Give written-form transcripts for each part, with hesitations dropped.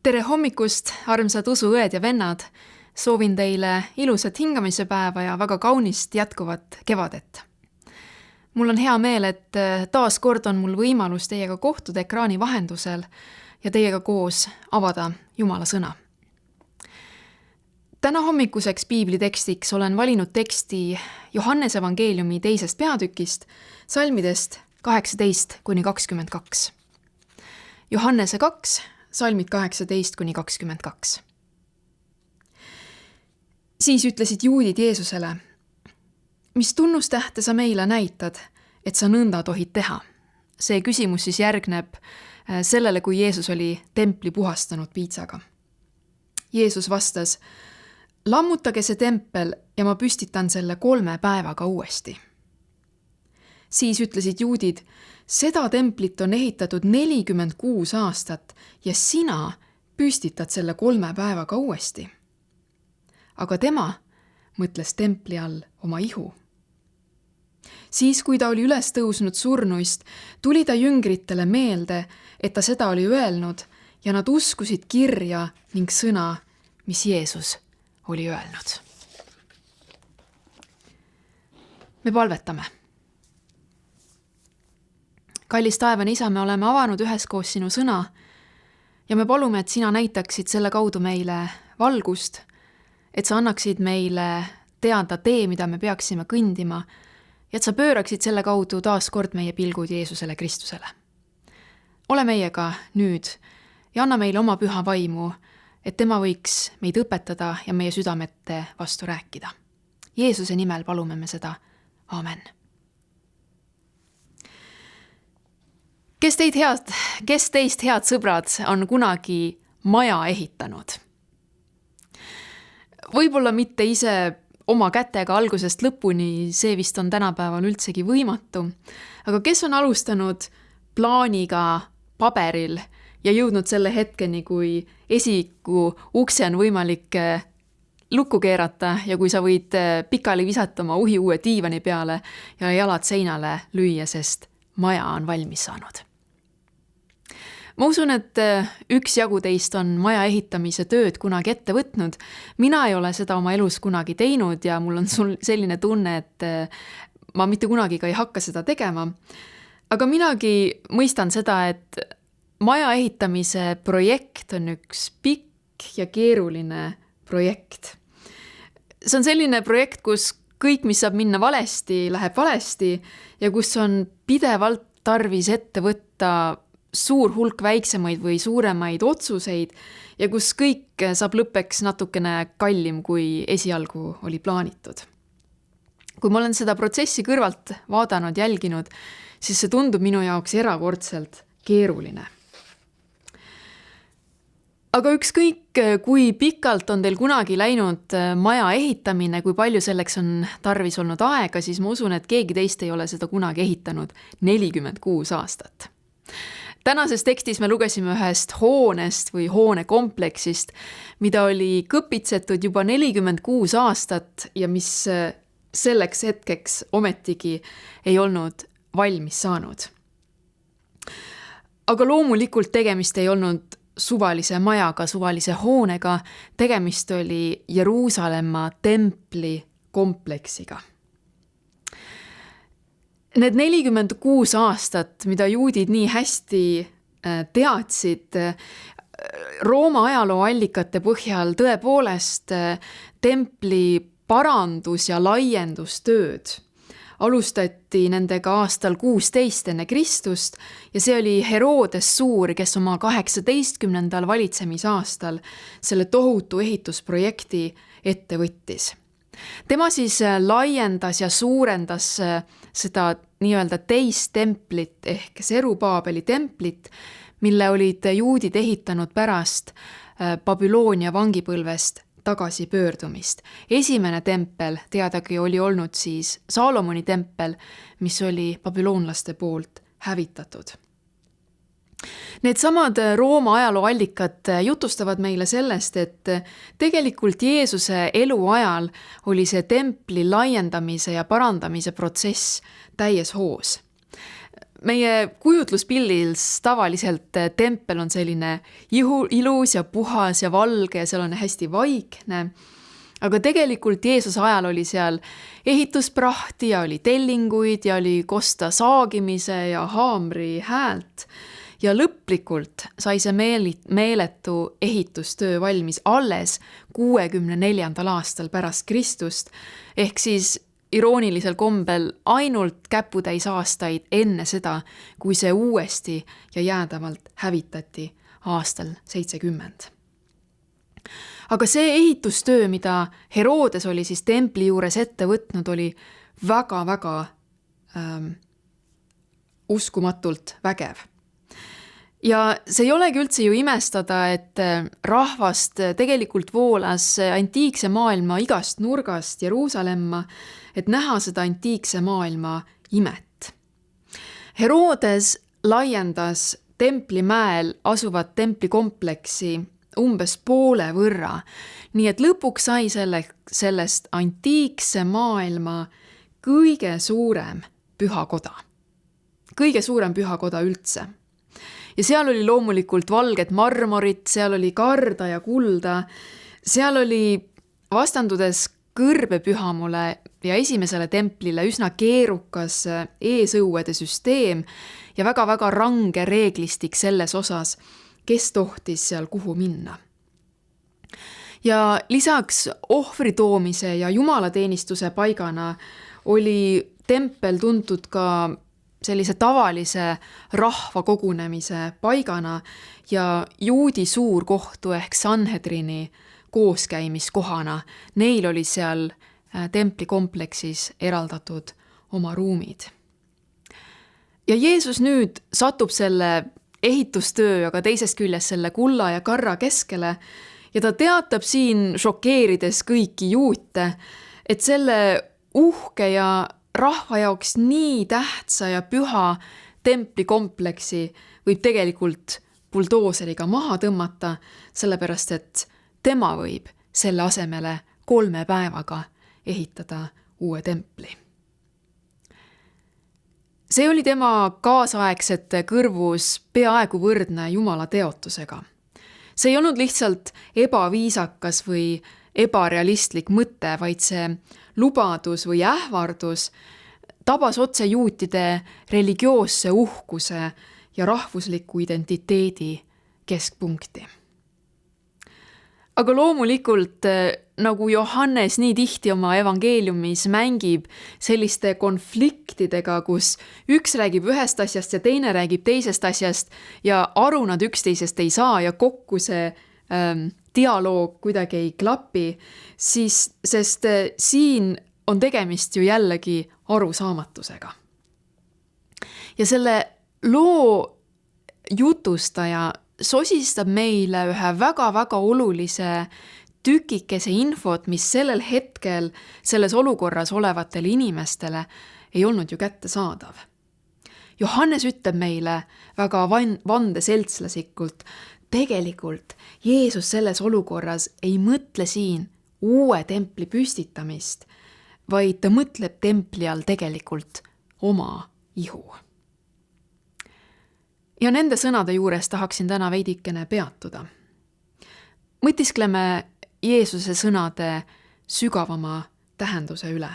Tere hommikust, armsad usuõed ja vennad! Soovin teile ilusat hingamise päeva ja väga kaunist jätkuvat kevadet. Mul on hea meel, et taas kord on mul võimalus teiega kohtuda ekraani vahendusel ja teiega koos avada Jumala sõna. Täna hommikuseks piiblitekstiks olen valinud teksti Johannese evangeeliumi 2. peatükist, salmidest 18-22. Johannese 2, salmid 18-22. Siis ütlesid juudid Jeesusele, mis tunnustähte sa meile näitad, et sa nõnda tohid teha? See küsimus siis järgneb sellele, kui Jeesus oli templi puhastanud piitsaga. Jeesus vastas, lammutage see tempel ja ma püstitan selle 3 päevaga uuesti. Siis ütlesid juudid, seda templit on ehitatud 46 aastat ja sina püstitad selle 3 päevaga uuesti. Aga tema mõtles templi all oma ihu. Siis, kui ta oli üles tõusnud surnuist, tuli ta jüngritele meelde, et ta seda oli öelnud ja nad uskusid kirja ning sõna, mis Jeesus oli öelnud. Me palvetame. Kallis taevane isa, me oleme avanud üheskoos sinu sõna ja me palume, et sina näitaksid selle kaudu meile valgust, et sa annaksid meile teada tee, mida me peaksime kõndima ja et sa pööraksid selle kaudu taas kord meie pilgud Jeesusele Kristusele. Ole meiega nüüd ja anna meile oma püha vaimu, et tema võiks meid õpetada ja meie südamete vastu rääkida. Jeesuse nimel palume me seda. Amen. Kes teist head sõbrad on kunagi maja ehitanud? Võib-olla mitte ise oma kätega algusest lõpuni, see vist on tänapäeval üldsegi võimatu, aga kes on alustanud plaaniga paberil ja jõudnud selle hetkeni, kui esiku ukse on võimalik lukku keerata ja kui sa võid pikali visata oma uhi uue diivani peale ja jalad seinale lüüa, sest maja on valmis saanud. Ma usun, et üksjagu teist on maja ehitamise tööd kunagi ette võtnud. Mina ei ole seda oma elus kunagi teinud ja mul on selline tunne, et ma mitte kunagi ka ei hakka seda tegema. Aga minagi mõistan seda, et maja ehitamise projekt on üks pikk ja keeruline projekt. See on selline projekt, kus kõik, mis saab minna valesti, läheb valesti ja kus on pidevalt tarvis ette võtta suur hulk väiksemaid või suuremaid otsuseid ja kus kõik saab lõppeks natukene kallim, kui esialgu oli plaanitud. Kui ma olen seda protsessi kõrvalt vaadanud, jälginud, siis see tundub minu jaoks erakordselt keeruline. Aga ükskõik, kui pikalt on teil kunagi läinud maja ehitamine, kui palju selleks on tarvis olnud aega, siis ma usun, et keegi teist ei ole seda kunagi ehitanud 46 aastat. Tänases tekstis me lugesime ühest hoonest või hoonekompleksist, mida oli kõpitsetud juba 46 aastat ja mis selleks hetkeks ometigi ei olnud valmis saanud. Aga loomulikult tegemist ei olnud suvalise majaga, suvalise hoonega, tegemist oli Jeruusalemma templi kompleksiga. Need 46 aastat, mida juudid nii hästi teadsid, Rooma ajaloo allikate põhjal tõepoolest templi parandus- ja laiendustööd alustati nendega aastal 16 enne Kristust ja see oli Herodes Suur, kes oma 18. valitsemisaastal selle tohutu ehitusprojekti ette võttis. Tema siis laiendas ja suurendas seda nii-öelda teist templit ehk Serubaabeli templit, mille olid juudid ehitanud pärast Babyloonia vangipõlvest tagasi pöördumist. Esimene tempel teadagi oli olnud siis Saalomoni tempel, mis oli babüloonlaste poolt hävitatud. Need samad Rooma ajalooallikad jutustavad meile sellest, et tegelikult Jeesuse eluajal oli see templi laiendamise ja parandamise protsess täies hoos. meie kujutluspildis tavaliselt tempel on selline ilus ja puhas ja valge ja seal on hästi vaikne. Aga tegelikult Jeesuse ajal oli seal ehitusprahti ja oli tellinguid ja oli kosta saagimise ja haamri häält. Ja lõplikult sai see meeletu ehitustöö valmis alles 64. aastal pärast Kristust, ehk siis iroonilisel kombel ainult käputäis aastaid enne seda, kui see uuesti ja jäädavalt hävitati aastal 70. Aga see ehitustöö, mida Herodes oli siis templi juures ette võtnud, oli väga-väga uskumatult vägev. Ja see ei olegi üldse ju imestada, et rahvast tegelikult voolas antiikse maailma igast nurgast Jeruusalemma, et näha seda antiikse maailma imet. Herodes laiendas Templimäel asuvat templikompleksi umbes poole võrra, nii et lõpuks sai sellest antiikse maailma kõige suurem pühakoda. Kõige suurem pühakoda üldse. Ja seal oli loomulikult valget marmorit, seal oli karda ja kulda, seal oli vastandudes kõrbepühamule ja esimesele templile üsna keerukas eesõuede süsteem ja väga-väga range reeglistik selles osas, kes tohtis seal kuhu minna. Ja lisaks ohvri toomise ja jumalateenistuse paigana oli tempel tuntud ka sellise tavalise rahva kogunemise paigana ja juudi suurkohtu ehk Sanhedrini kooskäimiskohana. Neil oli seal templikompleksis eraldatud oma ruumid. Ja Jeesus nüüd satub selle ehitustöö, aga teisest küljest selle kulla ja karra keskele ja ta teatab siin šokeerides kõiki juute, et selle uhke ja rahva jaoks nii tähtsa ja püha templikompleksi võib tegelikult buldooseriga maha tõmmata, sellepärast et tema võib selle asemele 3 päevaga ehitada uue templi. See oli tema kaasaegsete kõrvus peaaegu võrdne Jumala teotusega. See ei olnud lihtsalt ebaviisakas või ebarealistlik mõte, vaid see lubadus või ähvardus tabas otse juutide religioosse uhkuse ja rahvusliku identiteedi keskpunkti. Aga loomulikult, nagu Johannes nii tihti oma evangeeliumis mängib selliste konfliktidega, kus üks räägib ühest asjast ja teine räägib teisest asjast ja aru nad üksteisest ei saa ja kokku see dialoog kuidagi ei klapi, siis, sest siin on tegemist ju jällegi arusaamatusega. Ja selle loo jutustaja sosistab meile ühe väga-väga olulise tükikese infot, mis sellel hetkel selles olukorras olevatele inimestele ei olnud ju kättesaadav. Johannes ütleb meile väga vandeseltslaslikult, tegelikult Jeesus selles olukorras ei mõtle siin uue templi püstitamist, vaid ta mõtleb templi all tegelikult oma ihu. Ja nende sõnade juures tahaksin täna veidikene peatuda. Mõtiskleme Jeesuse sõnade sügavama tähenduse üle.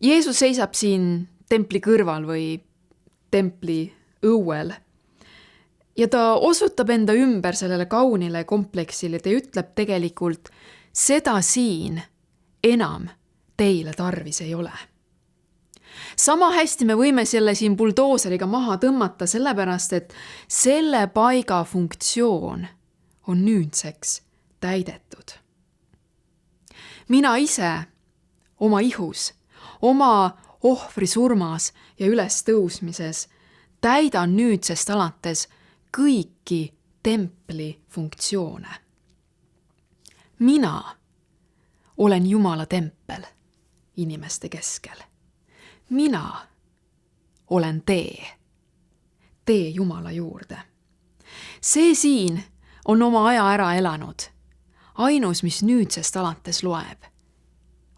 Jeesus seisab siin templi kõrval või templi õuel ja ta osutab enda ümber sellele kaunile kompleksile ja ütleb tegelikult, seda siin enam teile tarvis ei ole. Sama hästi me võime selle siin buldooseriga maha tõmmata, sellepärast et selle paiga funktsioon on nüüdseks täidetud. Mina ise oma ihus, oma ohvri surmas ja üles tõusmises täidan nüüdsest alates kõiki templi funktsioone. Mina olen Jumala tempel inimeste keskel. Mina olen tee Jumala juurde. See siin on oma aja ära elanud. Ainus, mis nüüdsest alates loeb,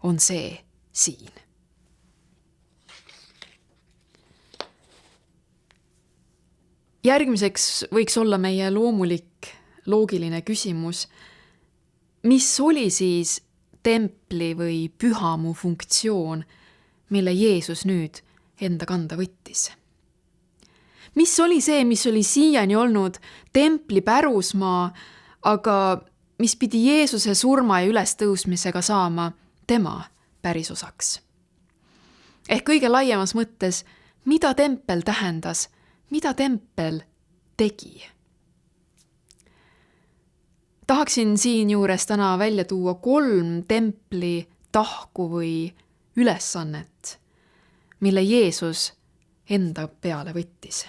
on see siin. Järgmiseks võiks olla meie loomulik, loogiline küsimus, mis oli siis templi või pühamu funktsioon, mille Jeesus nüüd enda kanda võttis? Mis oli see, mis oli siiani olnud templi pärusmaa, aga mis pidi Jeesuse surma ja ülestõusmisega saama tema pärisosaks? Ehk kõige laiemas mõttes, mida tempel tähendas, mida tempel tegi? Tahaksin siin juures täna välja tuua 3 templi tahku või ülesannet, mille Jeesus enda peale võttis.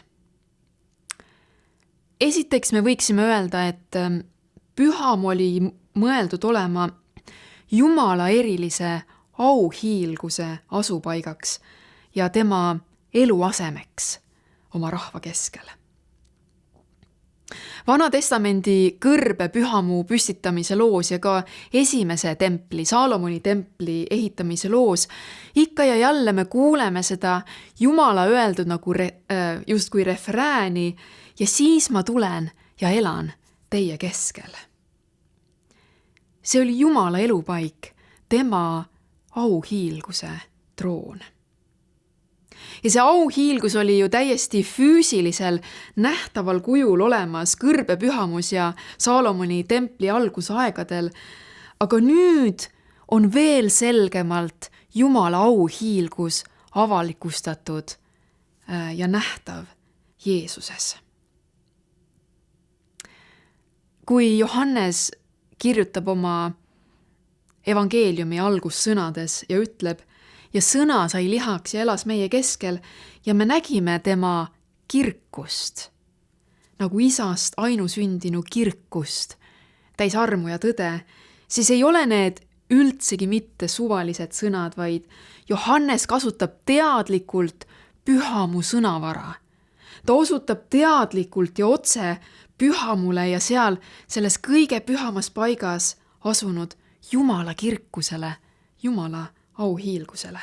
Esiteks me võiksime öelda, et püham oli mõeldud olema Jumala erilise auhiilguse asupaigaks ja tema eluasemeks oma rahva keskel. Vana-testamendi kõrbe pühamu püstitamise loos ja ka esimese templi, Saalomoni templi ehitamise loos ikka ja jälle me kuuleme seda Jumala öeldud nagu justkui refrääni ja siis ma tulen ja elan teie keskel. See oli Jumala elupaik, tema auhiilguse troon. Ja see auhiilgus oli ju täiesti füüsilisel, nähtaval kujul olemas kõrbe pühamus ja Saalomoni templi algusaegadel, aga nüüd on veel selgemalt Jumala auhiilgus avalikustatud ja nähtav Jeesuses. Kui Johannes kirjutab oma evangeeliumi algussõnades ja ütleb, ja sõna sai lihaks ja elas meie keskel ja me nägime tema kirkust, nagu isast ainusündinu kirkust, täis armu ja tõde, siis ei ole need üldsegi mitte suvalised sõnad, vaid Johannes kasutab teadlikult pühamu sõnavara. Ta osutab teadlikult ja otse pühamule ja seal selles kõige pühamas paigas asunud Jumala kirkusele, Jumala auhiilgusele.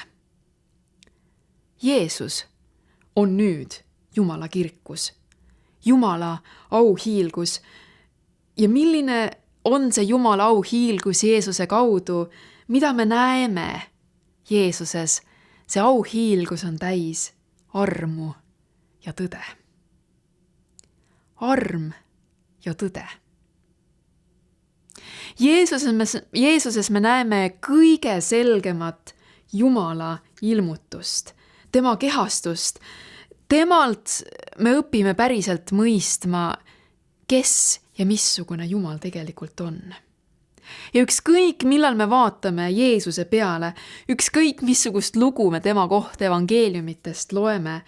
Jeesus on nüüd Jumala kirkus, Jumala auhiilgus. Ja milline on see Jumala auhiilgus Jeesuse kaudu, mida me näeme Jeesuses? See auhiilgus on täis armu ja tõde. Arm ja tõde. Jeesuses me näeme kõige selgemat Jumala ilmutust, tema kehastust. Temalt me õpime päriselt mõistma, kes ja missugune Jumal tegelikult on. Ja ükskõik, millal me vaatame Jeesuse peale, ükskõik missugust lugu me tema kohta evangeeliumitest loeme,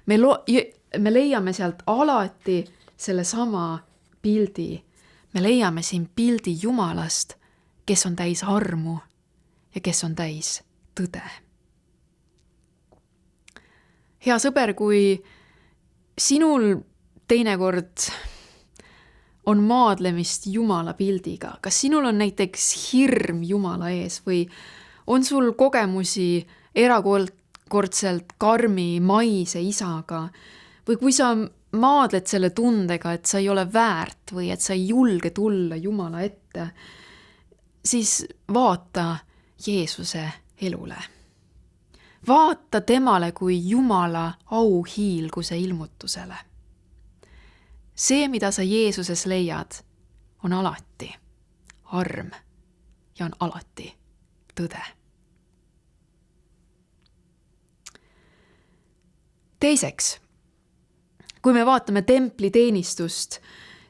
me leiame sealt alati selle sama pildi. Me leiame siin pildi Jumalast, kes on täis armu ja kes on täis tõde. Hea sõber, kui sinul teinekord on maadlemist Jumala pildiga, kas sinul on näiteks hirm Jumala ees või on sul kogemusi erakordselt karmi maise isaga või kui sa maadled selle tundega, et sa ei ole väärt või et sa ei julge tulla Jumala ette, siis vaata Jeesuse elule. Vaata temale kui Jumala auhiilguse ilmutusele. See, mida sa Jeesuses leiad, on alati arm ja on alati tõde. Teiseks, kui me vaatame templi teenistust,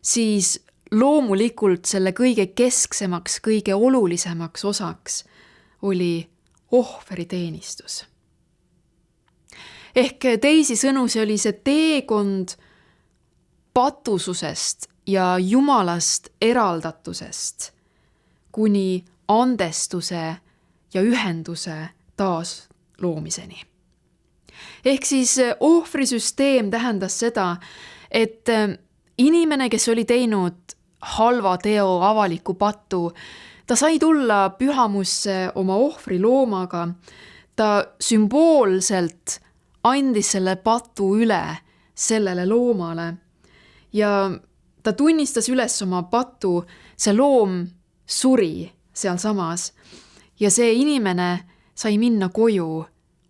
siis loomulikult selle kõige kesksemaks, kõige olulisemaks osaks oli ohveriteenistus. Ehk teisisõnu, see oli see teekond patususest ja Jumalast eraldatusest kuni andestuse ja ühenduse taas loomiseni. Ehk siis ohvrisüsteem tähendas seda, et inimene, kes oli teinud halva teo, avaliku patu, ta sai tulla pühamusse oma ohvriloomaga, ta sümboolselt andis selle patu üle sellele loomale ja ta tunnistas üles oma patu, see loom suri sealsamas ja see inimene sai minna koju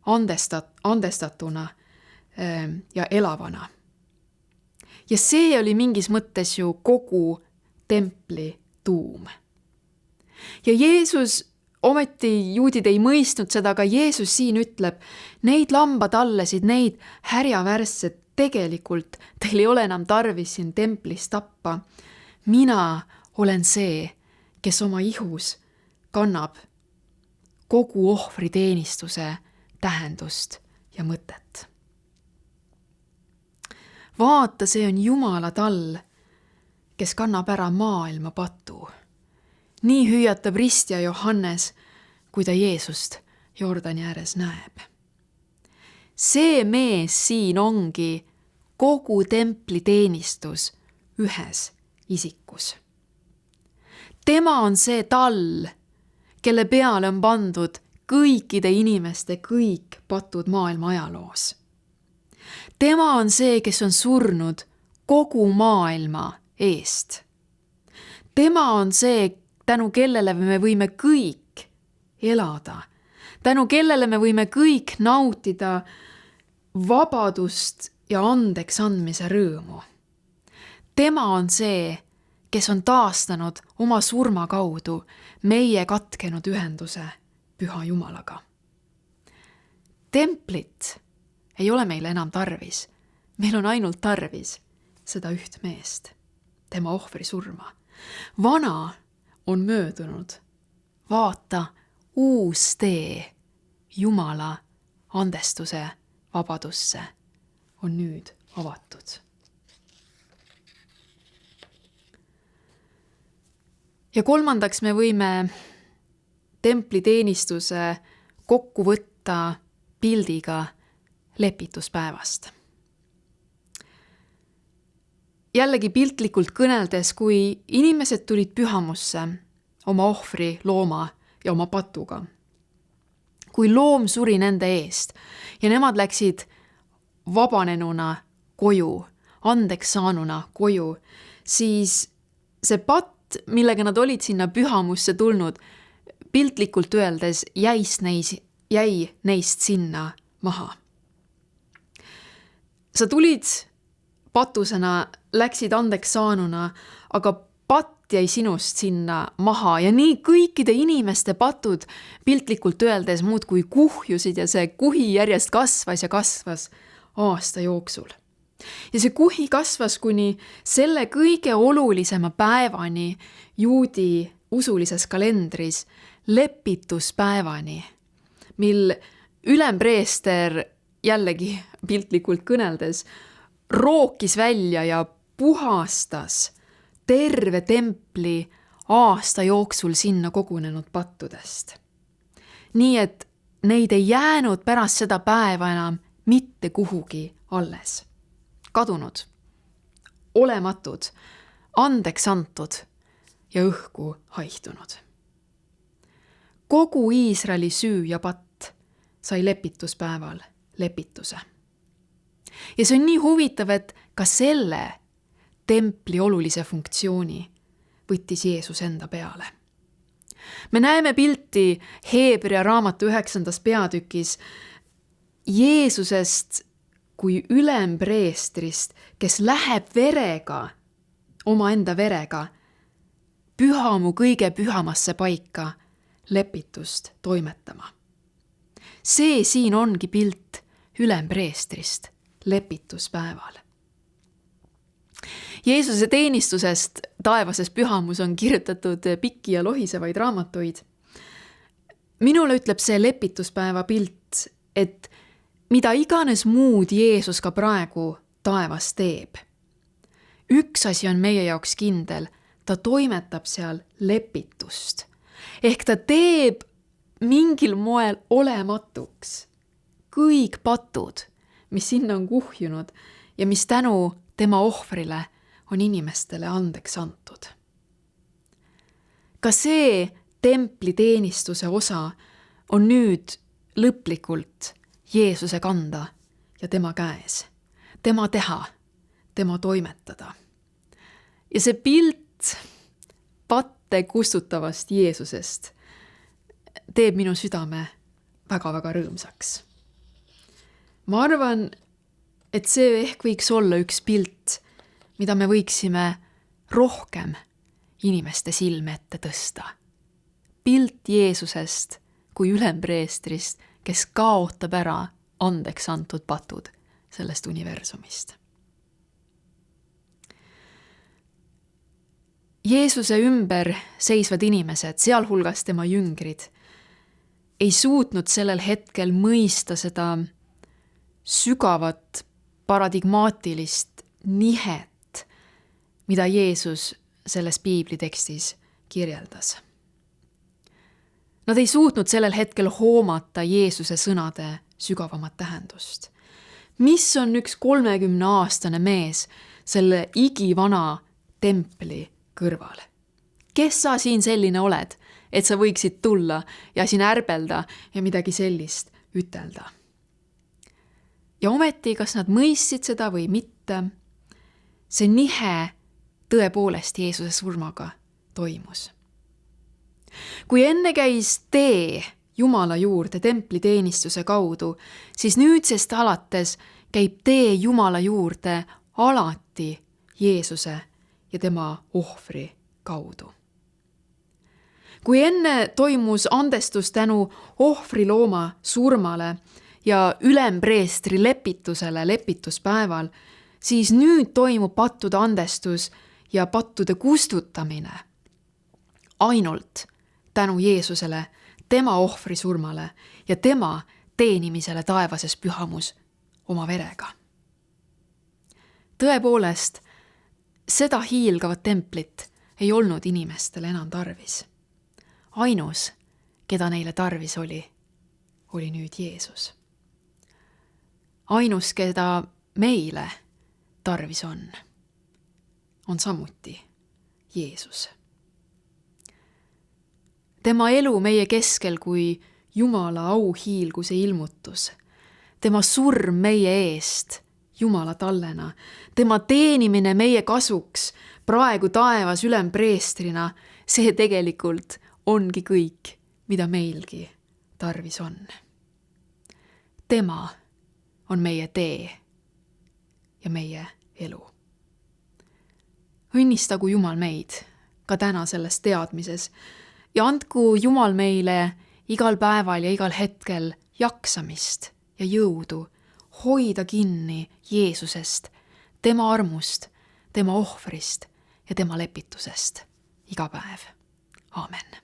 andestatuna ja elavana. Ja see oli mingis mõttes ju kogu templi tuum. Ja Jeesus, ometi juudid ei mõistnud seda, aga Jeesus siin ütleb, neid lambatallesid, neid härjavärssed, tegelikult teil ei ole enam tarvis siin templis tappa. Mina olen see, kes oma ihus kannab kogu ohvriteenistuse tähendust ja mõtet. Vaata, see on Jumala tall, kes kannab ära maailma patu. Nii hüüatab ristja Johannes, kui ta Jeesust Jordani ääres näeb. See mees siin ongi kogu templi teenistus ühes isikus. Tema on see tall, kelle peale on pandud kõikide inimeste kõik patud maailma ajaloos. Tema on see, kes on surnud kogu maailma eest. Tema on see, tänu kellele me võime kõik elada, tänu kellele me võime kõik nautida vabadust ja andeks andmise rõõmu. Tema on see, kes on taastanud oma surma kaudu meie katkenud ühenduse Püha Jumalaga. Templit ei ole meil enam tarvis. Meil on ainult tarvis seda üht meest, tema ohvri surma. Vana on möödunud. Vaata, uus tee Jumala andestuse vabadusse on nüüd avatud. Ja kolmandaks me võime templiteenistuse kokku võtta pildiga lepituspäevast. Jällegi piltlikult kõneldes, kui inimesed tulid pühamusse oma ohvri, looma ja oma patuga. Kui loom suri nende eest ja nemad läksid vabanenuna koju, andeks saanuna koju, siis see patt, millega nad olid sinna pühamusse tulnud, piltlikult öeldes jäi neist sinna maha. Sa tulid patusena, läksid andeks saanuna, aga patt jäi sinust sinna maha ja nii kõikide inimeste patud piltlikult öeldes muudkui kuhjusid ja see kuhi järjest kasvas ja kasvas aasta jooksul. Ja see kuhi kasvas kuni selle kõige olulisema päevani juudi usulises kalendris, lepituspäevani, mil ülempreester jällegi piltlikult kõneldes rookis välja ja puhastas terve templi aasta jooksul sinna kogunenud pattudest. Nii et neid ei jäänud pärast seda päeva enam mitte kuhugi alles. Kadunud, olematud, andeks antud ja õhku haihtunud. Kogu Iisraeli süü ja patt sai lepituspäeval lepituse. Ja see on nii huvitav, et ka selle templi olulise funktsiooni võttis Jeesus enda peale. Me näeme pilti Heebrea raamatu 9. peatükis Jeesusest kui ülempreestrist, kes läheb verega, omaenda verega, pühamu kõige pühamasse paika lepitust toimetama. See siin ongi pilt ülempreestrist lepituspäeval. Jeesuse teenistusest taevases pühamus on kirjutatud pikki ja lohisevaid raamatuid. Minule ütleb see lepituspäeva pilt, et mida iganes muud Jeesus ka praegu taevas teeb. Üks asi on meie jaoks kindel, ta toimetab seal lepitust. Ehk ta teeb mingil moel olematuks kõik patud, mis sinna on kuhjunud ja mis tänu tema ohvrile on inimestele andeks antud. Ka see templiteenistuse osa on nüüd lõplikult Jeesuse kanda ja tema käes, tema teha, tema toimetada. Ja see pilt patte kustutavast Jeesusest teeb minu südame väga-väga rõõmsaks. Ma arvan, et see ehk võiks olla üks pilt, mida me võiksime rohkem inimeste silme ette tõsta. Pilt Jeesusest kui ülempreestrist, kes kaotab ära andeks antud patud sellest universumist. Jeesuse ümber seisvad inimesed, sealhulgas tema jüngrid, ei suutnud sellel hetkel mõista seda sügavat paradigmaatilist nihet, mida Jeesus selles piiblitekstis kirjeldas. Nad ei suutnud sellel hetkel hoomata Jeesuse sõnade sügavamat tähendust. Mis on üks 30-aastane mees selle igivana templi kõrval? Kes sa siin selline oled, et sa võiksid tulla ja siin ärbelda ja midagi sellist ütelda? Ja ometi, kas nad mõistsid seda või mitte, see nihe tõepoolest Jeesuse surmaga toimus. Kui enne käis tee Jumala juurde templiteenistuse kaudu, siis nüüdsest alates käib tee Jumala juurde alati Jeesuse ja tema ohvri kaudu. Kui enne toimus andestus tänu ohvrilooma surmale ja ülempreestri lepitusele lepituspäeval, siis nüüd toimub pattude andestus ja pattude kustutamine ainult tänu Jeesusele, tema ohvri surmale ja tema teenimisele taevases pühamus oma verega. Tõepoolest, seda hiilgavat templit ei olnud inimestele enam tarvis. Ainus, keda neile tarvis oli nüüd Jeesus. Ainus, keda meile tarvis on samuti Jeesus. Tema elu meie keskel kui Jumala auhiilguse ilmutus, tema surm meie eest Jumala tallena, tema teenimine meie kasuks praegu taevas ülempreestrina, see tegelikult ongi kõik, mida meilgi tarvis on. Tema on meie tee ja meie elu. Õnnistagu Jumal meid ka täna selles teadmises ja andku Jumal meile igal päeval ja igal hetkel jaksamist ja jõudu hoida kinni Jeesusest, tema armust, tema ohvrist ja tema lepitusest iga päev. Aamen.